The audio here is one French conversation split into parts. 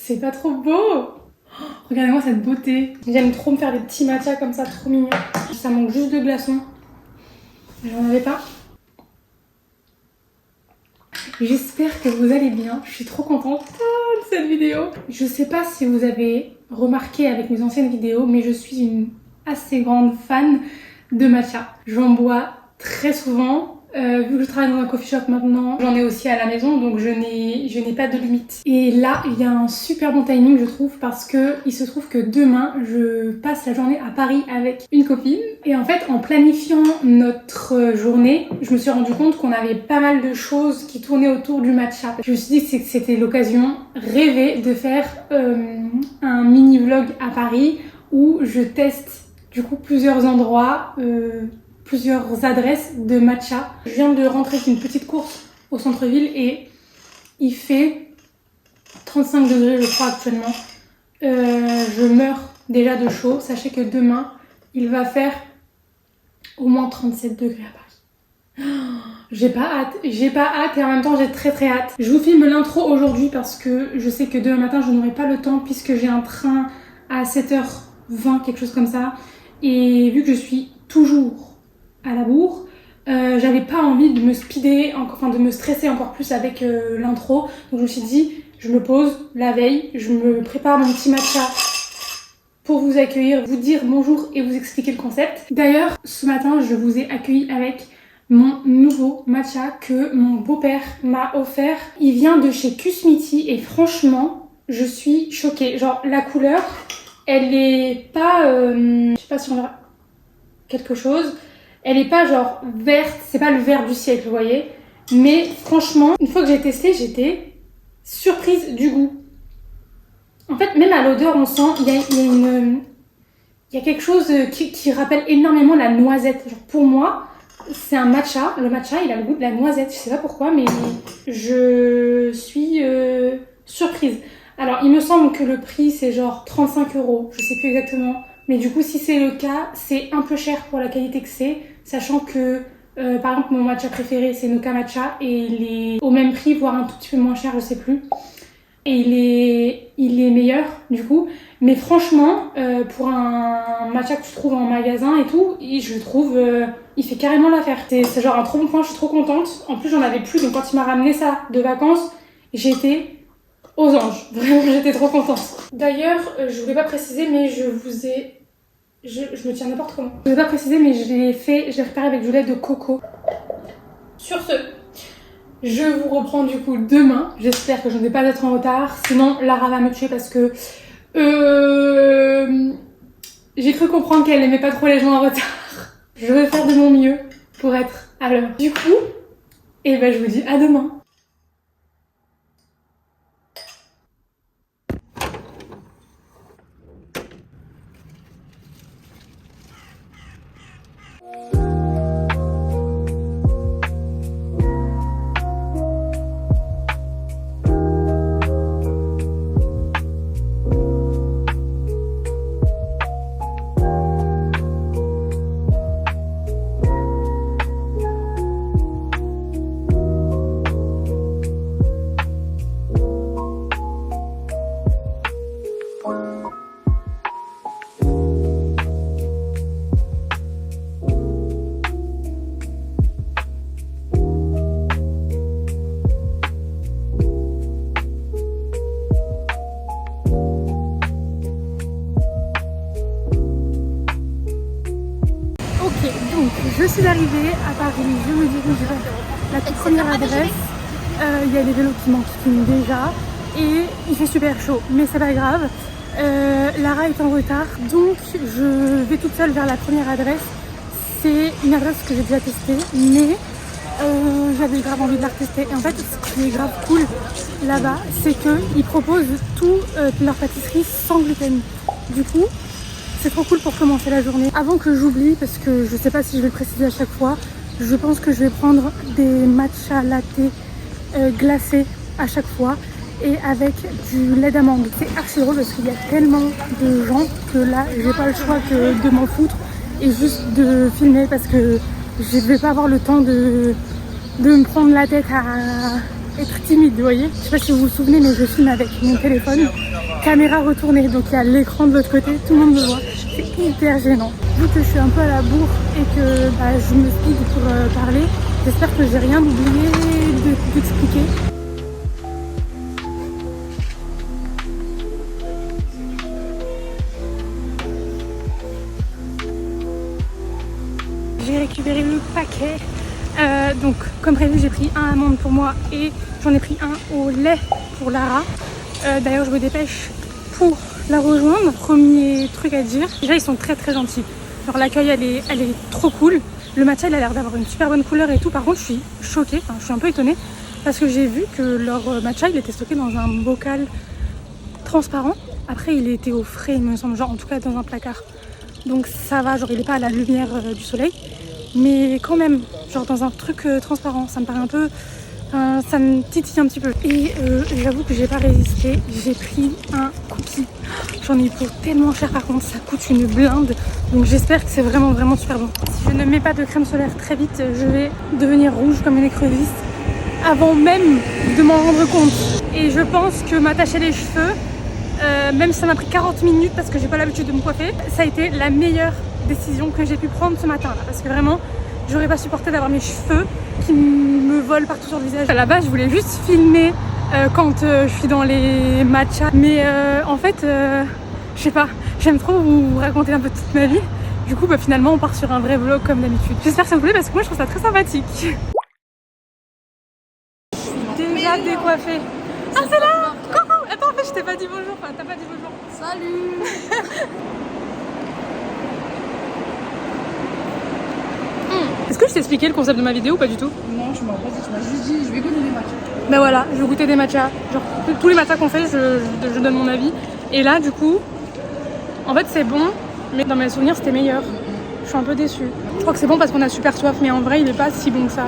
C'est pas trop beau? Oh, regardez-moi cette beauté. J'aime trop me faire des petits matchas comme ça, trop mignons. Ça manque juste de glaçons. J'en avais pas. J'espère que vous allez bien. Je suis trop contente de cette vidéo. Je sais pas si vous avez remarqué avec mes anciennes vidéos, mais je suis une assez grande fan de matcha. J'en bois très souvent. Vu que je travaille dans un coffee shop maintenant, j'en ai aussi à la maison, donc je n'ai pas de limite. Et là, il y a un super bon timing, je trouve, parce que il se trouve que demain, je passe la journée à Paris avec une copine. Et en fait, en planifiant notre journée, je me suis rendu compte qu'on avait pas mal de choses qui tournaient autour du matcha. Je me suis dit que c'était l'occasion rêvée de faire un mini vlog à Paris où je teste du coup plusieurs endroits, plusieurs adresses de matcha. Je viens de rentrer d'une petite course au centre-ville et il fait 35 degrés je crois actuellement. Je meurs déjà de chaud. Sachez que demain il va faire au moins 37 degrés à Paris. J'ai pas hâte et en même temps j'ai très hâte. Je vous filme l'intro aujourd'hui parce que je sais que demain matin je n'aurai pas le temps puisque j'ai un train à 7h20, quelque chose comme ça. Et vu que je suis toujours à la bourre, j'avais pas envie de me speeder, enfin de me stresser encore plus avec l'intro. Donc je me suis dit, je me pose la veille, je me prépare mon petit matcha pour vous accueillir, vous dire bonjour et vous expliquer le concept. D'ailleurs, ce matin, je vous ai accueilli avec mon nouveau matcha que mon beau-père m'a offert. Il vient de chez Kusmiti et franchement, je suis choquée. Genre, la couleur, elle est pas... je sais pas si on verra quelque chose. Elle est pas genre verte, c'est pas le vert du siècle, vous voyez. Mais franchement, une fois que j'ai testé, j'étais surprise du goût. En fait, même à l'odeur, on sent, il y a quelque chose qui rappelle énormément la noisette. Genre pour moi, c'est un matcha. Le matcha, il a le goût de la noisette. Je sais pas pourquoi, mais je suis surprise. Alors, il me semble que le prix, c'est genre 35 €. Je sais plus exactement. Mais du coup, si c'est le cas, c'est un peu cher pour la qualité que c'est. Sachant que, par exemple, mon matcha préféré, c'est Noka Matcha. Et il est au même prix, voire un tout petit peu moins cher, je sais plus. Et il est meilleur, du coup. Mais franchement, pour un matcha que tu trouves en magasin et tout, je trouve, il fait carrément l'affaire. C'est genre un trop bon point, je suis trop contente. En plus, j'en avais plus, donc quand il m'a ramené ça de vacances, j'étais aux anges. Vraiment, j'étais trop contente. D'ailleurs, je voulais pas préciser, mais je me tiens n'importe comment. Je voulais pas préciser, mais je l'ai préparé avec du lait de coco. Sur ce, je vous reprends du coup demain. J'espère que je ne vais pas être en retard. Sinon, Lara va me tuer parce que j'ai cru comprendre qu'elle n'aimait pas trop les gens en retard. Je vais faire de mon mieux pour être à l'heure. Du coup, je vous dis à demain. Je suis arrivée à Paris, je me dirige vers la toute première adresse. Il y a des vélos qui m'enquiquinent déjà et il fait super chaud, mais c'est pas grave. Lara est en retard, donc je vais toute seule vers la première adresse. C'est une adresse que j'ai déjà testée, mais j'avais grave envie de la retester. Et en fait, ce qui est grave cool là-bas, c'est qu'ils proposent tout leur pâtisserie sans gluten. Du coup, c'est trop cool pour commencer la journée. Avant que j'oublie, parce que je sais pas si je vais le préciser à chaque fois, je pense que je vais prendre des matcha latte glacés à chaque fois et avec du lait d'amande. C'est archi drôle parce qu'il y a tellement de gens que là, j'ai pas le choix que de m'en foutre et juste de filmer parce que je vais pas avoir le temps de me prendre la tête être timide, vous voyez. Je sais pas si vous vous souvenez, mais je filme avec mon téléphone, caméra retournée, donc il y a l'écran de l'autre côté, tout le monde me voit. C'est hyper gênant. Vu que je suis un peu à la bourre et que je me speed pour parler, j'espère que j'ai rien oublié d'expliquer. J'ai récupéré le paquet. Donc comme prévu, j'ai pris un amande pour moi et j'en ai pris un au lait pour Lara. D'ailleurs je me dépêche pour la rejoindre. Premier truc à dire, déjà ils sont très très gentils. Genre l'accueil elle est trop cool. Le matcha il a l'air d'avoir une super bonne couleur et tout. Par contre je suis choquée, je suis un peu étonnée parce que j'ai vu que leur matcha il était stocké dans un bocal transparent. Après il était au frais il me semble, genre en tout cas dans un placard. Donc ça va, genre il est pas à la lumière du soleil. Mais quand même, genre dans un truc transparent, ça me paraît un peu... ça me titille un petit peu. Et j'avoue que j'ai pas résisté, j'ai pris un cookie. J'en ai pour tellement cher par contre, ça coûte une blinde. Donc j'espère que c'est vraiment vraiment super bon. Si je ne mets pas de crème solaire très vite, je vais devenir rouge comme une écrevisse avant même de m'en rendre compte. Et je pense que m'attacher les cheveux, même si ça m'a pris 40 minutes parce que j'ai pas l'habitude de me coiffer, ça a été la meilleure décision que j'ai pu prendre ce matin là, parce que vraiment j'aurais pas supporté d'avoir mes cheveux qui me volent partout sur le visage. À la base je voulais juste filmer quand je suis dans les matchas, mais en fait je sais pas, j'aime trop vous raconter un peu toute ma vie. Du coup finalement on part sur un vrai vlog comme d'habitude. J'espère que ça vous plaît parce que moi je trouve ça très sympathique. Je suis déjà décoiffée. Ah c'est là. Coucou. Attends, en fait je t'ai pas dit bonjour, t'as pas dit bonjour. Salut. Est-ce que je t'ai expliqué le concept de ma vidéo ou pas du tout? Non, tu m'as pas dit, tu m'as juste dit je vais goûter des matchs. Ben voilà, je vais goûter des matchas. Genre tous les matchas qu'on fait, je donne mon avis. Et là du coup, en fait c'est bon, mais dans mes souvenirs c'était meilleur. Je suis un peu déçue. Je crois que c'est bon parce qu'on a super soif, mais en vrai il est pas si bon que ça.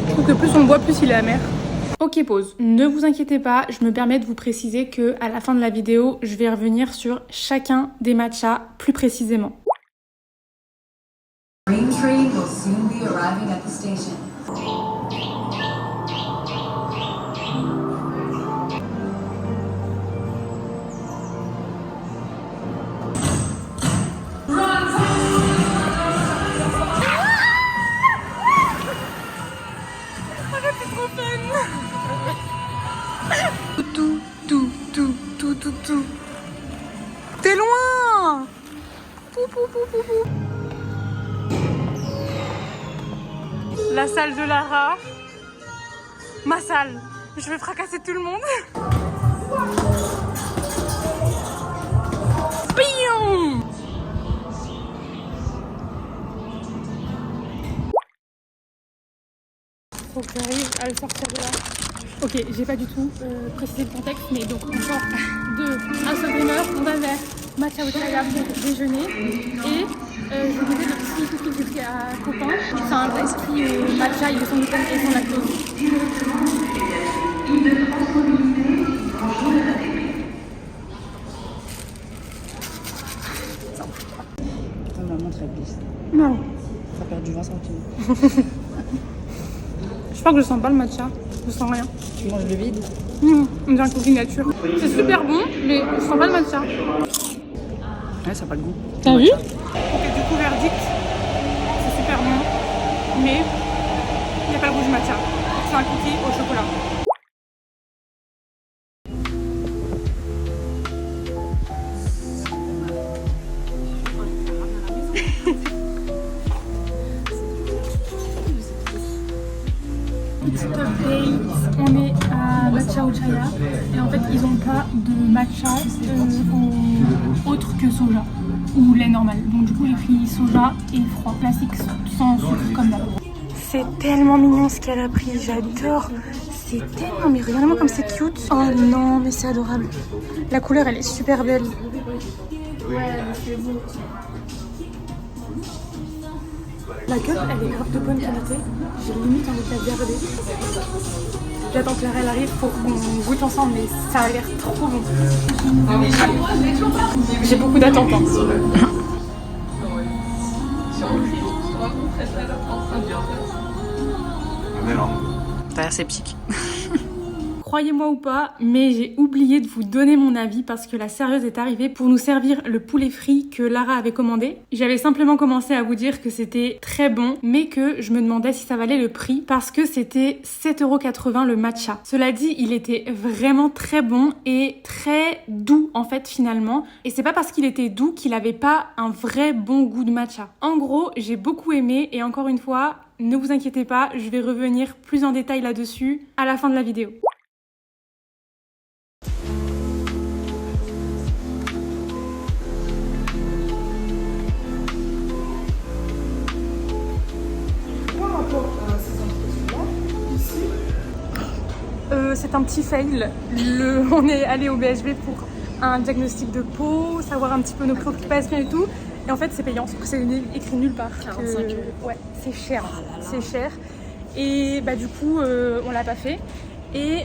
Je trouve que plus on boit, plus il est amer. Ok, pause. Ne vous inquiétez pas, je me permets de vous préciser que à la fin de la vidéo, je vais revenir sur chacun des matchas plus précisément. Green train will soon be arriving at the station. Tout. T'es loin. Pou. La salle de Lara. Ma salle. Je vais fracasser tout le monde. Pion. Faut que j'arrive à le sortir de là. Ok, j'ai pas du tout précisé le contexte, mais donc on sort de un seul demeure, on va vers matcha au chaya pour déjeuner et je vous ai le petit cookie que j'ai pris à copain. C'est un vrai esprit matcha, il est sans gluten et sans lactose. Putain, ma montre elle glisse. Non. Ça perd du 20 centimes. Je crois que je sens pas le matcha, je sens rien. Tu manges le vide? On dirait un cookie nature. C'est super bon, mais je sens pas le matcha. Ouais, ça n'a pas le goût. T'as vu? Ok, du coup, verdict, c'est super bon, mais il n'y a pas le goût du matcha. C'est un cookie au chocolat. On est à Matcha au Chaya et en fait ils n'ont pas de matcha autre que soja ou lait normal. Donc du coup j'ai pris soja et froid, classique sans sucre comme d'hab. C'est tellement mignon ce qu'elle a pris, j'adore. C'est tellement, mais regardez-moi comme c'est cute. Oh non mais c'est adorable. La couleur elle est super belle. Ouais c'est beau. La cup, elle est grave de bonne qualité. J'ai limite envie de la garder. J'attends que Lara elle arrive pour qu'on goûte ensemble, mais ça a l'air trop bon. J'ai beaucoup d'attentes. Nero. T'as l'air sceptique. Croyez-moi ou pas, mais j'ai oublié de vous donner mon avis parce que la serveuse est arrivée pour nous servir le poulet frit que Lara avait commandé. J'avais simplement commencé à vous dire que c'était très bon, mais que je me demandais si ça valait le prix parce que c'était 7,80 € le matcha. Cela dit, il était vraiment très bon et très doux en fait finalement. Et c'est pas parce qu'il était doux qu'il avait pas un vrai bon goût de matcha. En gros, j'ai beaucoup aimé et encore une fois, ne vous inquiétez pas, je vais revenir plus en détail là-dessus à la fin de la vidéo. C'est un petit fail. On est allé au BHV pour un diagnostic de peau, savoir un petit peu nos préoccupations et tout. Et en fait, c'est payant, sauf que c'est écrit nulle part. 45 €. Ouais, c'est cher. C'est cher. Et bah du coup, on l'a pas fait. Et,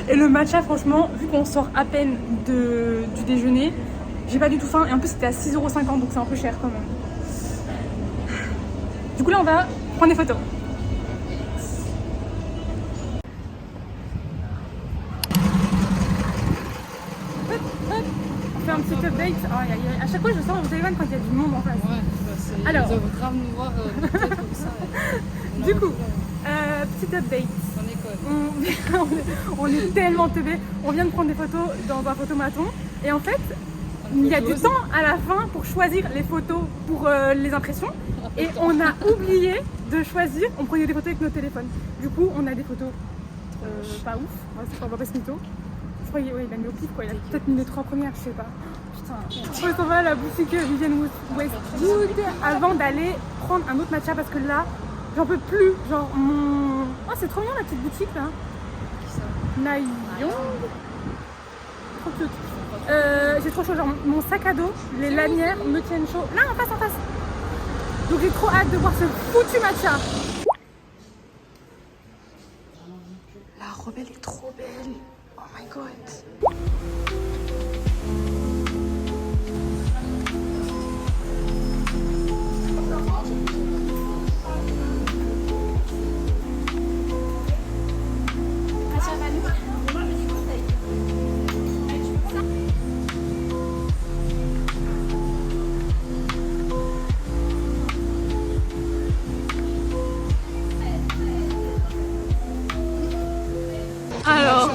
et le matcha, franchement, vu qu'on sort à peine du déjeuner, j'ai pas du tout faim. Et en plus, c'était à 6,50 €, donc c'est un peu cher quand même. Du coup, là, on va prendre des photos. On fait un petit update. À chaque fois, je sors mon téléphone quand il y a du monde en face. Ouais, bah Alors. ils doivent grave nous voir peut-être comme ça. Du coup, petit update. En école. On est tellement teubés. On vient de prendre des photos dans un photomaton. Et en fait, il y a du temps à la fin pour choisir les photos pour les impressions. Et on a oublié de choisir. On prenait des photos avec nos téléphones. Du coup, on a des photos pas ouf. On va pas se mytho. Je crois qu'il a mis au pif quoi. Il a peut-être mis les 3 premières, je sais pas. Putain. On s'en va à la boutique Vivienne Westwood avant d'aller prendre un autre matcha parce que là, j'en peux plus. Genre mon... Oh, c'est trop bien la petite boutique là. Nayoung. Trop cute. J'ai trop chaud. Genre mon sac à dos, les lanières me tiennent chaud. Là, en face. Donc j'ai trop hâte de voir ce foutu matcha. La robe elle est trop belle. Oh my god. Alors,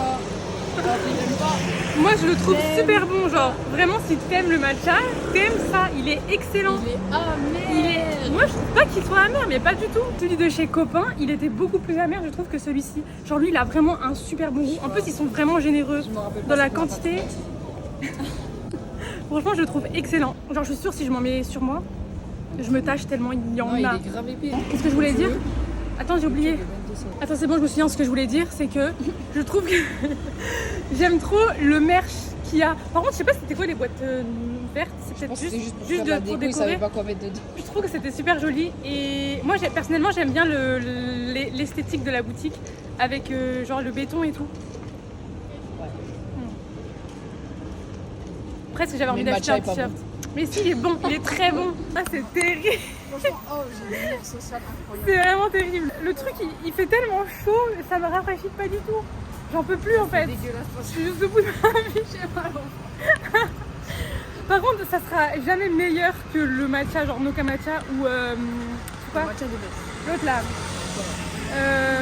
moi je le trouve super bon, genre vraiment si t'aimes le matcha, t'aimes ça, il est excellent. Il est amer. Moi je trouve pas qu'il soit amer, mais pas du tout. Celui de chez Copain, il était beaucoup plus amer je trouve que celui-ci. Genre lui il a vraiment un super bon goût. En plus ils sont vraiment généreux dans la quantité. Franchement je le trouve excellent. Genre je suis sûre si je m'en mets sur moi, je me tâche tellement il y en a. Il est grave épais. Qu'est-ce que je voulais dire? Attends j'ai oublié. Attends c'est bon je me souviens ce que je voulais dire, c'est que je trouve que j'aime trop le merch qu'il y a. Par contre je sais pas c'était quoi les boîtes vertes, c'est peut-être juste pour décorer. Ils savaient pas quoi mettre dedans. Je trouve que c'était super joli et moi personnellement j'aime bien l'esthétique de la boutique avec genre le béton et tout. Ouais. Presque j'avais envie d'acheter un t-shirt. Mais si il est bon, il est très bon. Ah c'est terrible. Franchement, oh j'ai une sociale incroyable. C'est vraiment terrible. Le truc il fait tellement chaud, ça me rafraîchit pas du tout. J'en peux plus en fait. Dégueulasse. Je suis juste au bout de ma vie, je sais pas. Par contre, ça sera jamais meilleur que le matcha, genre Noka Matcha ou quoi Matcha de bête. l'autre là.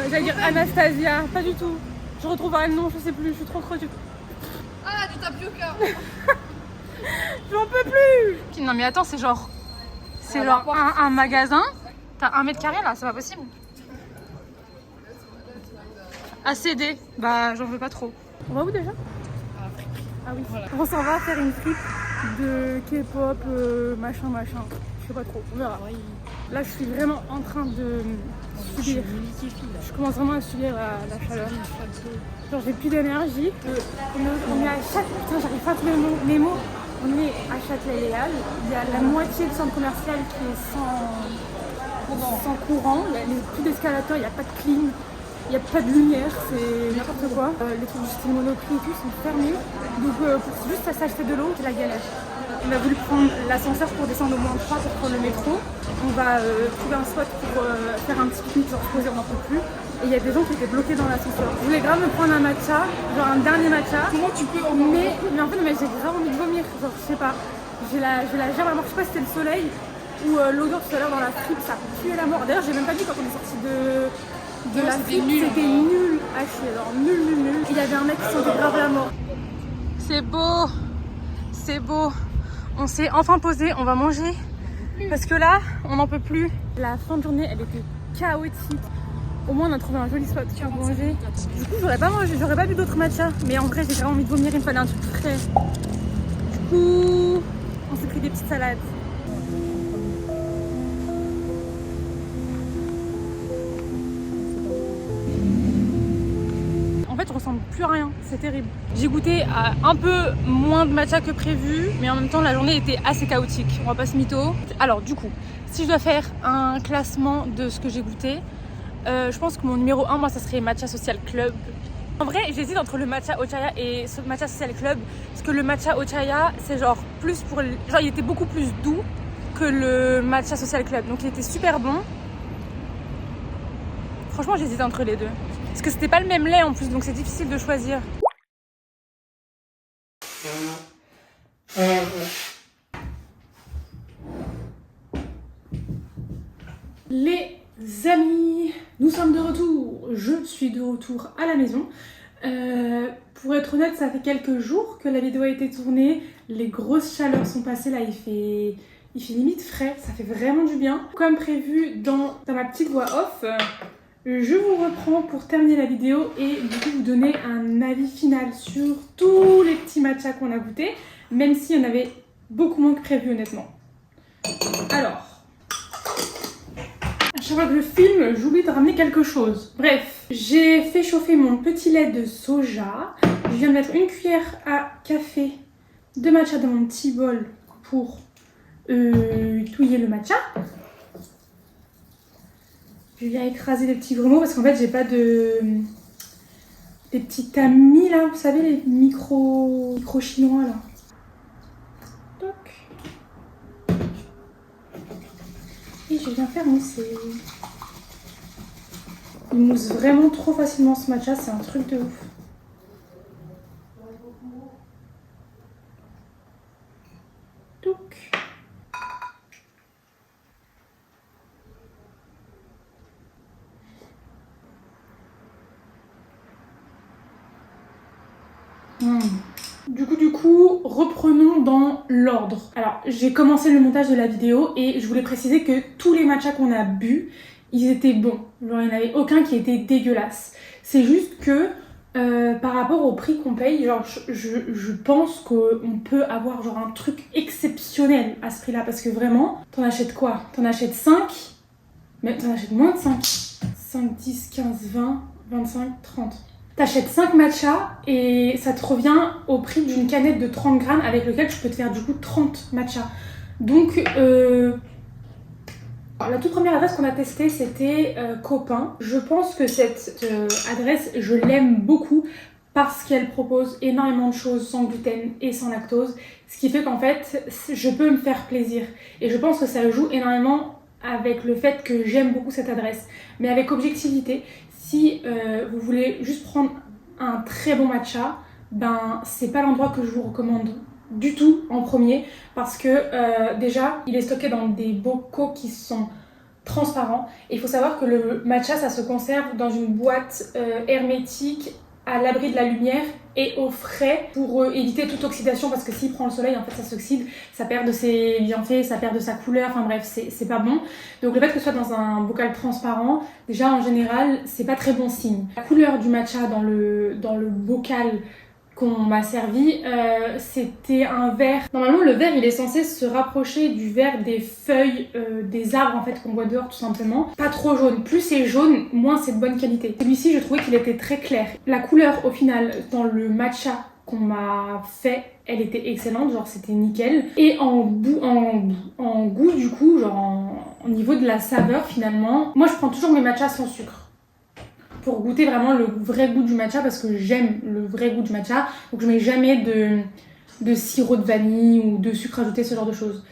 J'allais dire Anastasia, pas du tout. Je retrouverai le nom, je sais plus, je suis trop creuse. Ah, du tapioca. J'en peux plus. Non mais attends, c'est genre un magasin. T'as 1 mètre carré là, c'est pas possible. ACD, bah j'en veux pas trop. On va où déjà? Ah oui, voilà. On s'en va faire une trip de K-pop, machin. Je sais pas trop, on verra. Là je suis vraiment en train de subir. Je commence vraiment à subir la chaleur. Genre j'ai plus d'énergie. On est à Châtelet. Putain j'arrive pas à trouver mes mots. On est à Châtelet-Léal. Il y a la moitié du centre commercial qui est sans courant. Il y a plus d'escalators, il n'y a pas de clim. Il n'y a pas de lumière, c'est n'importe quoi. Les trucs du style Monoprix et tout sont fermés. Donc pour juste à s'acheter de l'eau, c'est la galère. On a voulu prendre l'ascenseur pour descendre au moins 3 pour prendre le métro. On va trouver un spot pour faire un petit pique-nique, se reposer, on n'en peut plus. Et il y a des gens qui étaient bloqués dans l'ascenseur. Je voulais grave me prendre un matcha, genre un dernier matcha. Comment tu peux Mais en fait, non, mais j'ai grave envie de vomir. Genre, je sais pas. J'ai la gerbe à mort. Je sais pas si c'était le soleil ou l'odeur tout à l'heure dans la fripe, ça puait la mort. D'ailleurs, j'ai même pas dit quand on est sorti de la fripe, c'était nul à chier. Genre nul. Il y avait un mec qui sentait grave la mort. C'est beau, c'est beau. On s'est enfin posé, on va manger. Parce que là, on n'en peut plus. La fin de journée, elle était chaotique. Au moins, on a trouvé un joli spot pour manger. Du coup, j'aurais pas mangé, j'aurais pas bu d'autres matchas. Mais en vrai, j'ai vraiment envie de vomir, il me fallait un truc frais. Du coup, on s'est pris des petites salades. En fait, je ressens plus à rien, c'est terrible. J'ai goûté à un peu moins de matcha que prévu, mais en même temps, la journée était assez chaotique. On va pas se mytho. Alors, du coup, si je dois faire un classement de ce que j'ai goûté, je pense que mon numéro 1, moi, ça serait Matcha Social Club. En vrai, j'hésite entre le matcha Ochaya et ce matcha Social Club, parce que le matcha Ochaya, c'est genre plus pour... Genre, il était beaucoup plus doux que le matcha Social Club, donc il était super bon. Franchement, j'hésite entre les deux. Parce que c'était pas le même lait en plus, donc c'est difficile de choisir. Les amis, nous sommes de retour. Je suis de retour à la maison. Pour être honnête, ça fait quelques jours que la vidéo a été tournée. Les grosses chaleurs sont passées là, il fait limite frais, ça fait vraiment du bien. Comme prévu dans ma petite voix off, je vous reprends pour terminer la vidéo et du coup vous donner un avis final sur tous les petits matchas qu'on a goûtés, même s'il y en avait beaucoup moins que prévu honnêtement. Alors, à chaque fois que je filme, j'oublie de ramener quelque chose. Bref, j'ai fait chauffer mon petit lait de soja. Je viens de mettre une cuillère à café de matcha dans mon petit bol pour touiller le matcha. Je viens écraser les petits grumeaux parce qu'en fait j'ai pas de... des petits tamis là, vous savez les micro chinois là. Toc. Et je viens faire mousser. Il mousse vraiment trop facilement ce matcha, c'est un truc de ouf. Toc. Du coup, reprenons dans l'ordre. Alors, j'ai commencé le montage de la vidéo et je voulais préciser que tous les matchas qu'on a bu, ils étaient bons. Genre, il n'y en avait aucun qui était dégueulasse. C'est juste que par rapport au prix qu'on paye, genre, je pense qu'on peut avoir genre un truc exceptionnel à ce prix-là. Parce que vraiment, t'en achètes quoi? T'en achètes 5, mais t'en achètes moins de 5. 5, 10, 15, 20, 25, 30. T'achètes 5 matchas et ça te revient au prix d'une canette de 30 grammes avec lequel tu peux te faire du coup 30 matchas. Donc, la toute première adresse qu'on a testée, c'était Copain. Je pense que cette adresse, je l'aime beaucoup parce qu'elle propose énormément de choses sans gluten et sans lactose. Ce qui fait qu'en fait, je peux me faire plaisir. Et je pense que ça joue énormément avec le fait que j'aime beaucoup cette adresse. Mais avec objectivité, si vous voulez juste prendre un très bon matcha, ben c'est pas l'endroit que je vous recommande du tout en premier parce que déjà il est stocké dans des bocaux qui sont transparents et il faut savoir que le matcha ça se conserve dans une boîte hermétique à l'abri de la lumière et au frais pour éviter toute oxydation parce que s'il prend le soleil en fait ça s'oxyde, ça perd de ses bienfaits, ça perd de sa couleur, enfin bref c'est pas bon. Donc le fait que ce soit dans un bocal transparent, déjà en général c'est pas très bon signe. La couleur du matcha dans le bocal qu'on m'a servi, c'était un vert. Normalement le vert il est censé se rapprocher du vert des feuilles des arbres en fait qu'on voit dehors tout simplement. Pas trop jaune, plus c'est jaune, moins c'est de bonne qualité. Celui-ci je trouvais qu'il était très clair. La couleur au final dans le matcha qu'on m'a fait, elle était excellente, genre c'était nickel. Et en goût du coup, genre au niveau de la saveur finalement, moi je prends toujours mes matchas sans sucre. Pour goûter vraiment le vrai goût du matcha parce que j'aime le vrai goût du matcha. Donc je mets jamais de sirop de vanille ou de sucre ajouté, ce genre de choses.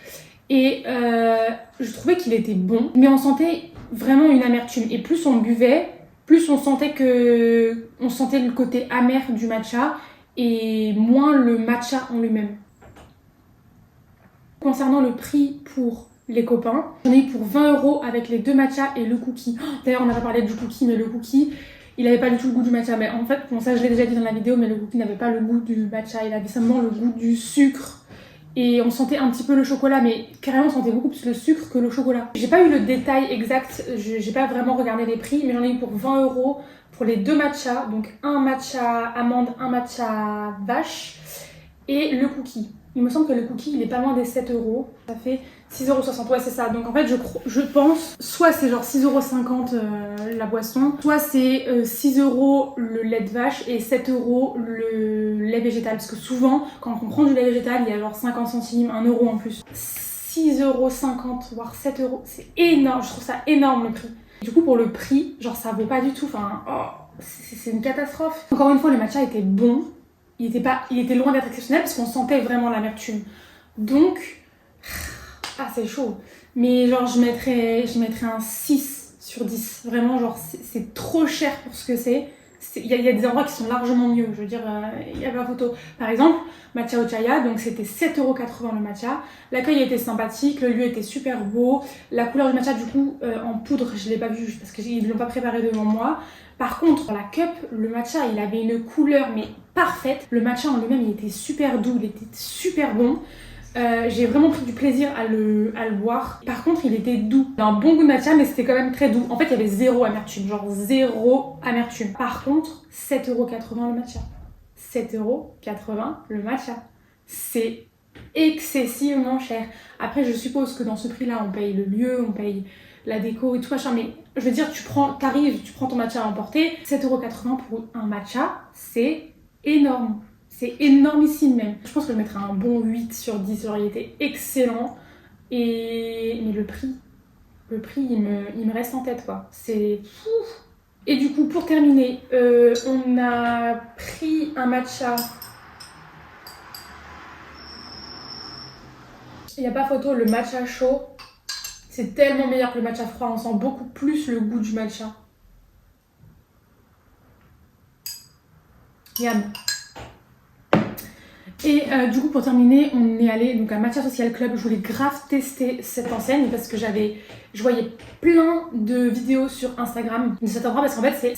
Et je trouvais qu'il était bon, mais on sentait vraiment une amertume. Et plus on buvait, plus on sentait le côté amer du matcha et moins le matcha en lui-même. Concernant le prix pour les copains, j'en ai eu pour 20 € avec les 2 matchas et le cookie. D'ailleurs, on n'a pas parlé du cookie, mais le cookie, il avait pas du tout le goût du matcha. Mais en fait, bon, ça je l'ai déjà dit dans la vidéo, mais le cookie n'avait pas le goût du matcha, il avait simplement le goût du sucre. Et on sentait un petit peu le chocolat, mais carrément on sentait beaucoup plus le sucre que le chocolat. J'ai pas eu le détail exact, j'ai pas vraiment regardé les prix, mais j'en ai eu pour 20 € pour les 2 matchas. Donc un matcha amande, un matcha vache et le cookie. Il me semble que le cookie il est pas loin des 7 €. Ça fait 6,60 €, ouais c'est ça. Donc en fait je pense, soit c'est genre 6,50 € la boisson, soit c'est 6 € le lait de vache et 7 € le lait végétal. Parce que souvent quand on prend du lait végétal il y a genre 50 centimes, 1 € en plus. 6,50 €, voire 7 €, c'est énorme, je trouve ça énorme le prix. Du coup pour le prix, genre ça vaut pas du tout, enfin c'est une catastrophe. Encore une fois le matcha était bon, il était loin d'être exceptionnel parce qu'on sentait vraiment l'amertume. Donc c'est chaud. Mais genre je mettrais un 6 sur 10. Vraiment genre c'est trop cher pour ce que c'est. Il y a des endroits qui sont largement mieux. Je veux dire, il n'y a pas photo. Par exemple, Matcha Ochaya, donc c'était 7,80 € le matcha. L'accueil était sympathique, le lieu était super beau. La couleur du matcha du coup en poudre, je l'ai pas vu parce qu'ils ne l'ont pas préparé devant moi. Par contre, la cup, le matcha, il avait une couleur mais parfaite. Le matcha en lui-même, il était super doux, il était super bon. J'ai vraiment pris du plaisir à le boire. Par contre, il était doux. Il a un bon goût de matcha, mais c'était quand même très doux. En fait, il y avait zéro amertume, genre zéro amertume. Par contre, 7,80 € le matcha. 7,80 € le matcha. C'est excessivement cher. Après, je suppose que dans ce prix-là, on paye le lieu, on paye la déco et tout machin. Mais je veux dire, tu prends ton matcha à emporter. 7,80 € pour un matcha, c'est énorme. C'est énormissime même. Je pense que je mettrais un bon 8 sur 10. Genre il était excellent. Mais le prix il me reste en tête quoi. C'est fou. Et du coup pour terminer, on a pris un matcha. Il n'y a pas photo, le matcha chaud. C'est tellement meilleur que le matcha froid. On sent beaucoup plus le goût du matcha. Yam. Et du coup pour terminer on est allé donc à Matcha Social Club. Je voulais grave tester cette enseigne parce que je voyais plein de vidéos sur Instagram de cet endroit parce qu'en fait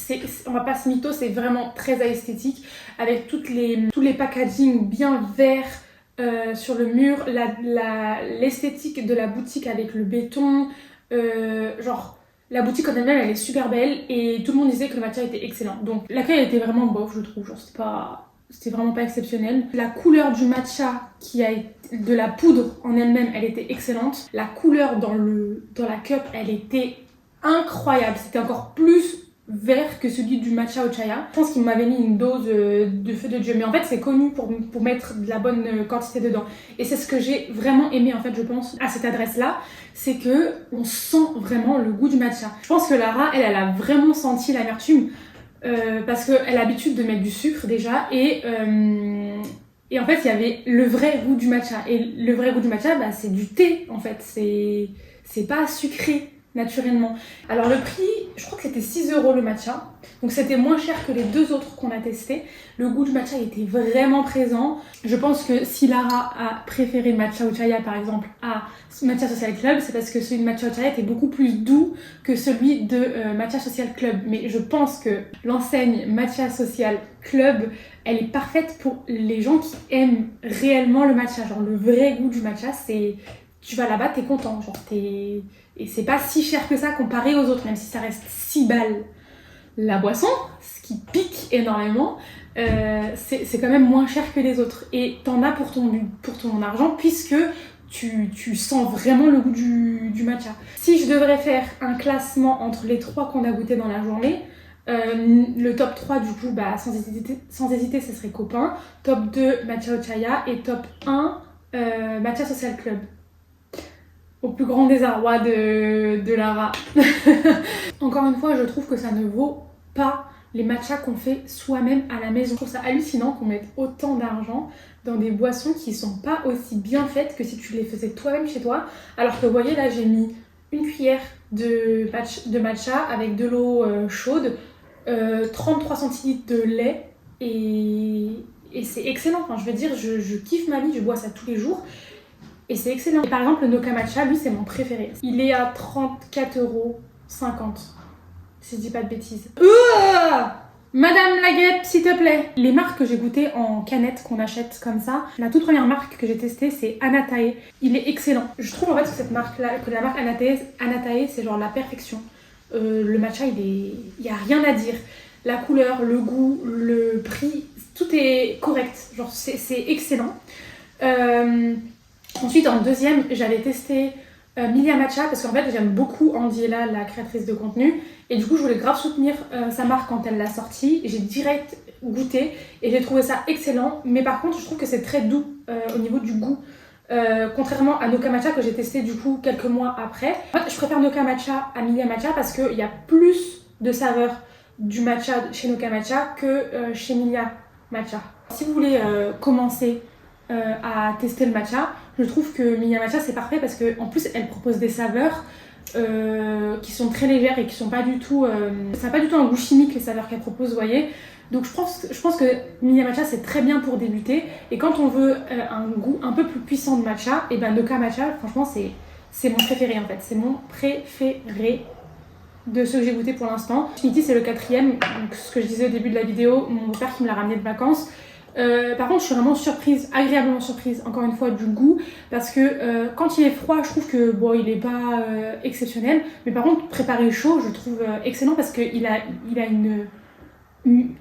on va pas se mytho, c'est vraiment très esthétique avec tous les packaging bien verts sur le mur, l'esthétique de la boutique avec le béton, genre la boutique en elle-même elle est super belle et tout le monde disait que le matcha était excellent. Donc l'accueil était vraiment bof je trouve, genre c'était vraiment pas exceptionnel. La couleur du matcha de la poudre en elle-même, elle était excellente. La couleur dans la cup, elle était incroyable. C'était encore plus vert que celui du matcha Ochaya. Je pense qu'il m'avait mis une dose de feu de Dieu. Mais en fait, c'est connu pour mettre de la bonne quantité dedans. Et c'est ce que j'ai vraiment aimé, en fait, je pense, à cette adresse-là. C'est que on sent vraiment le goût du matcha. Je pense que Lara, elle a vraiment senti l'amertume. Parce qu'elle a l'habitude de mettre du sucre déjà et en fait il y avait le vrai goût du matcha et le vrai goût du matcha c'est du thé en fait, c'est pas sucré naturellement. Alors le prix, je crois que c'était 6 € le matcha, donc c'était moins cher que les 2 autres qu'on a testés. Le goût du matcha était vraiment présent. Je pense que si Lara a préféré Matcha Ochaya par exemple à Matcha Social Club, c'est parce que celui de Matcha Ochaya était beaucoup plus doux que celui de Matcha Social Club. Mais je pense que l'enseigne Matcha Social Club, elle est parfaite pour les gens qui aiment réellement le matcha. Genre le vrai goût du matcha, tu vas là-bas, t'es content, genre et c'est pas si cher que ça comparé aux autres, même si ça reste 6 balles la boisson, ce qui pique énormément, c'est quand même moins cher que les autres. Et t'en as pour ton argent puisque tu sens vraiment le goût du matcha. Si je devrais faire un classement entre les 3 qu'on a goûté dans la journée, le top 3 du coup, sans hésiter, ce serait Copain, top 2 Matcha Ochaya et top 1 Matcha Social Club. Au plus grand désarroi de Lara. Encore une fois, je trouve que ça ne vaut pas les matchas qu'on fait soi-même à la maison. Je trouve ça hallucinant qu'on mette autant d'argent dans des boissons qui sont pas aussi bien faites que si tu les faisais toi-même chez toi. Alors que vous voyez là, j'ai mis une cuillère de matcha avec de l'eau chaude, 33 centilitres de lait et c'est excellent. Enfin, je veux dire, je kiffe ma vie, je bois ça tous les jours et c'est excellent. Et par exemple, le Noka Matcha, lui, c'est mon préféré. Il est à 34,50 €, si je dis pas de bêtises. Madame Laguette, s'il te plaît. Les marques que j'ai goûtées en canette qu'on achète comme ça, la toute première marque que j'ai testée, c'est Anatae. Il est excellent. Je trouve en fait que cette marque-là, que la marque Anatae, c'est genre la perfection. Le matcha, il y a rien à dire. La couleur, le goût, le prix, tout est correct. Genre, c'est excellent. Ensuite, en deuxième, j'avais testé Milia Matcha parce qu'en fait, j'aime beaucoup Andiela, la créatrice de contenu. Et du coup, je voulais grave soutenir sa marque quand elle l'a sortie. J'ai direct goûté et j'ai trouvé ça excellent. Mais par contre, je trouve que c'est très doux au niveau du goût. Contrairement à Noka Matcha que j'ai testé du coup quelques mois après. En fait, je préfère Noka Matcha à Milia Matcha parce qu'il y a plus de saveur du matcha chez Noka Matcha que chez Milia Matcha. Si vous voulez commencer à tester le matcha, je trouve que Milia Matcha c'est parfait parce qu'en plus elle propose des saveurs qui sont très légères et qui sont pas du tout ça n'a pas du tout un goût chimique les saveurs qu'elle propose, vous voyez. Donc je pense que Milia Matcha c'est très bien pour débuter et quand on veut un goût un peu plus puissant de matcha, et ben Noka Matcha franchement c'est mon préféré en fait, c'est mon préféré de ceux que j'ai goûté pour l'instant. Infinity c'est le 4e, donc ce que je disais au début de la vidéo, mon père qui me l'a ramené de vacances. Par contre je suis vraiment surprise, agréablement surprise encore une fois du goût parce que quand il est froid je trouve que bon il est pas exceptionnel, mais par contre préparé chaud je trouve excellent parce qu'il a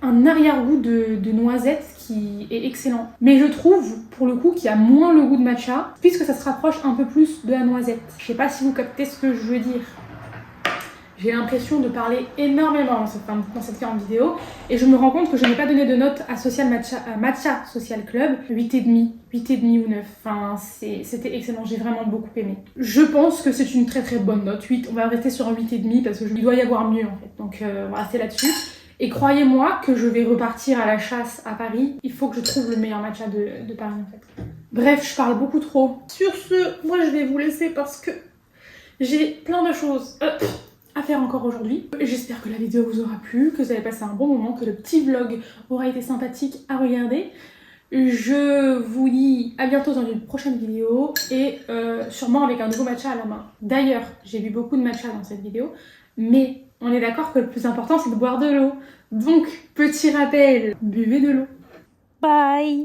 un arrière-goût de noisette qui est excellent. Mais je trouve pour le coup qu'il y a moins le goût de matcha puisque ça se rapproche un peu plus de la noisette. Je sais pas si vous captez ce que je veux dire. J'ai l'impression de parler énormément dans cette vidéo et je me rends compte que je n'ai pas donné de note à Matcha Social Club. 8,5 ou 9. Enfin, c'était excellent, j'ai vraiment beaucoup aimé. Je pense que c'est une très très bonne note. 8, on va rester sur un 8,5 parce qu'il doit y avoir mieux en fait. Donc on va rester là-dessus. Et croyez-moi que je vais repartir à la chasse à Paris. Il faut que je trouve le meilleur matcha de Paris en fait. Bref, je parle beaucoup trop. Sur ce, moi je vais vous laisser parce que j'ai plein de choses à faire encore aujourd'hui. J'espère que la vidéo vous aura plu, que vous avez passé un bon moment, que le petit vlog aura été sympathique à regarder. Je vous dis à bientôt dans une prochaine vidéo et sûrement avec un nouveau matcha à la main. D'ailleurs, j'ai bu beaucoup de matcha dans cette vidéo, mais on est d'accord que le plus important c'est de boire de l'eau. Donc, petit rappel, buvez de l'eau. Bye!